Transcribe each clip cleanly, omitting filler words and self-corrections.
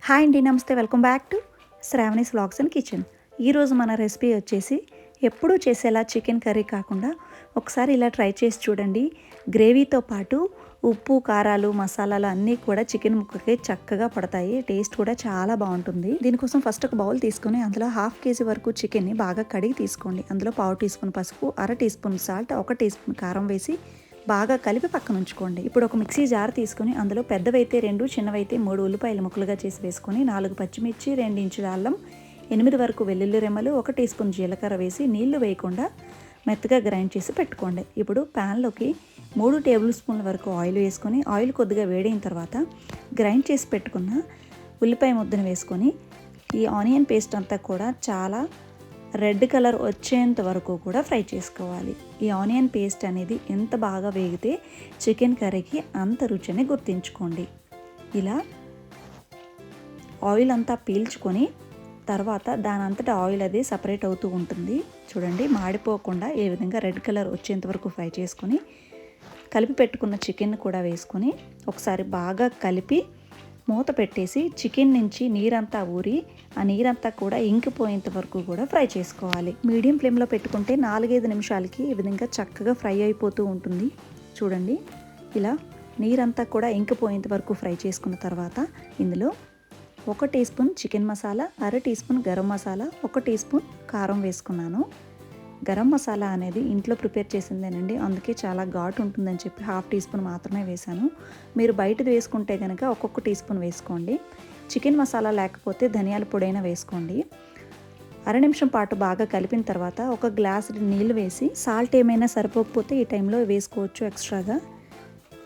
Hi అండి, నమస్తే. Welcome back to Sravani's vlogs and kitchen. ఈరోజు మన రెసిపీ వచ్చేసి ఎప్పుడూ చేసేలా చికెన్ కర్రీ కాకుండా ఒకసారి ఇలా ట్రై చేసి చూడండి. గ్రేవీతో పాటు ఉప్పు, కారాలు, మసాలాలు అన్నీ కూడా చికెన్ ముక్కకి చక్కగా పడతాయి. టేస్ట్ కూడా చాలా బాగుంటుంది. దీనికోసం ఫస్ట్ ఒక బౌల్ తీసుకొని అందులో 1/2 kg వరకు చికెన్ని బాగా కడిగి తీసుకోండి. అందులో 1/2 టీ స్పూన్ పసుపు, 1/2 teaspoon salt, 1 teaspoon కారం వేసి బాగా కలిపి పక్కన ఉంచుకోండి. ఇప్పుడు ఒక మిక్సీ జార్ తీసుకుని అందులో పెద్దవైతే 2, చిన్నవైతే 3 ఉల్లిపాయలు ముక్కలుగా చేసి వేసుకొని 4 పచ్చిమిర్చి, 2 ఇంచుల అల్లం, 8 వరకు వెల్లుల్లి రెమ్మలు, 1 టీ స్పూన్ జీలకర్ర వేసి నీళ్లు వేయకుండా మెత్తగా గ్రైండ్ చేసి పెట్టుకోండి. ఇప్పుడు ప్యాన్లోకి 3 టేబుల్ స్పూన్ల వరకు ఆయిల్ వేసుకొని ఆయిల్ కొద్దిగా వేడైన తర్వాత గ్రైండ్ చేసి పెట్టుకున్న ఉల్లిపాయ ముద్దను వేసుకొని ఈ ఆనియన్ పేస్ట్ అంతా కూడా చాలా రెడ్ కలర్ వచ్చేంత వరకు కూడా ఫ్రై చేసుకోవాలి. ఈ ఆనియన్ పేస్ట్ అనేది ఎంత బాగా వేగితే చికెన్ కర్రీకి అంత రుచిని గుర్తుంచుకోండి. ఇలా ఆయిల్ అంతా పీల్చుకొని తర్వాత దానంతటా ఆయిల్ అది సపరేట్ అవుతూ ఉంటుంది. చూడండి, మాడిపోకుండా ఏ విధంగా రెడ్ కలర్ వచ్చేంత వరకు ఫ్రై చేసుకొని కలిపి పెట్టుకున్న చికెన్ కూడా వేసుకొని ఒకసారి బాగా కలిపి మూత పెట్టేసి చికెన్ నుంచి నీరంతా ఊరి ఆ నీరంతా కూడా ఇంకిపోయేంత వరకు కూడా ఫ్రై చేసుకోవాలి. మీడియం ఫ్లేమ్లో పెట్టుకుంటే 4-5 నిమిషాలకి ఈ విధంగా చక్కగా ఫ్రై అయిపోతూ ఉంటుంది. చూడండి, ఇలా నీరంతా కూడా ఇంకిపోయేంత వరకు ఫ్రై చేసుకున్న తర్వాత ఇందులో 1 teaspoon chicken masala, 1/2 teaspoon garam masala, 1 teaspoon కారం వేసుకున్నాను. గరం మసాలా అనేది ఇంట్లో ప్రిపేర్ చేసిందేనండి, అందుకే చాలా ఘాటు ఉంటుందని చెప్పి 1/2 టీ స్పూన్ మాత్రమే వేశాను. మీరు బయటది వేసుకుంటే కనుక 1 టీ స్పూన్ వేసుకోండి. చికెన్ మసాలా లేకపోతే ధనియాల పొడైనా వేసుకోండి. 1/2 నిమిషం పాటు బాగా కలిపిన తర్వాత 1 గ్లాసు నీళ్ళు వేసి సాల్ట్ ఏమైనా సరిపోకపోతే ఈ టైంలో వేసుకోవచ్చు ఎక్స్ట్రాగా.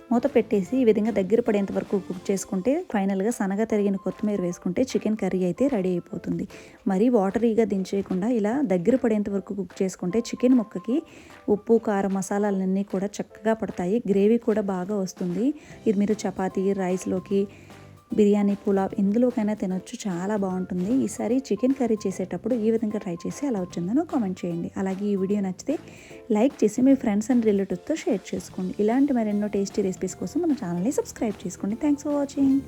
మూత పెట్టేసి ఈ విధంగా దగ్గర పడేంత వరకు కుక్ చేసుకుంటే ఫైనల్గా సన్నగా తరిగిన కొత్తిమీర వేసుకుంటే చికెన్ కర్రీ అయితే రెడీ అయిపోతుంది. మరీ వాటరీగా దించేయకుండా ఇలా దగ్గర పడేంత వరకు కుక్ చేసుకుంటే చికెన్ ముక్కకి ఉప్పు, కారం, మసాలాలన్నీ కూడా చక్కగా పడతాయి. గ్రేవీ కూడా బాగా వస్తుంది. ఇది మీరు చపాతీ, రైస్లోకి, బిర్యానీ, పులావ్ ఎందులోకైనా తినొచ్చు. చాలా బాగుంటుంది. ఈసారి చికెన్ కర్రీ చేసేటప్పుడు ఈ విధంగా ట్రై చేసి ఎలా వచ్చిందో కామెంట్ చేయండి. అలాగే ఈ వీడియో నచ్చితే లైక్ చేసి మీ ఫ్రెండ్స్ అండ్ రిలేటివ్స్తో షేర్ చేసుకోండి. ఇలాంటి మరెన్నో టేస్టీ రెసిపీస్ కోసం మన ఛానల్ని సబ్స్క్రైబ్ చేసుకోండి. Thanks for watching.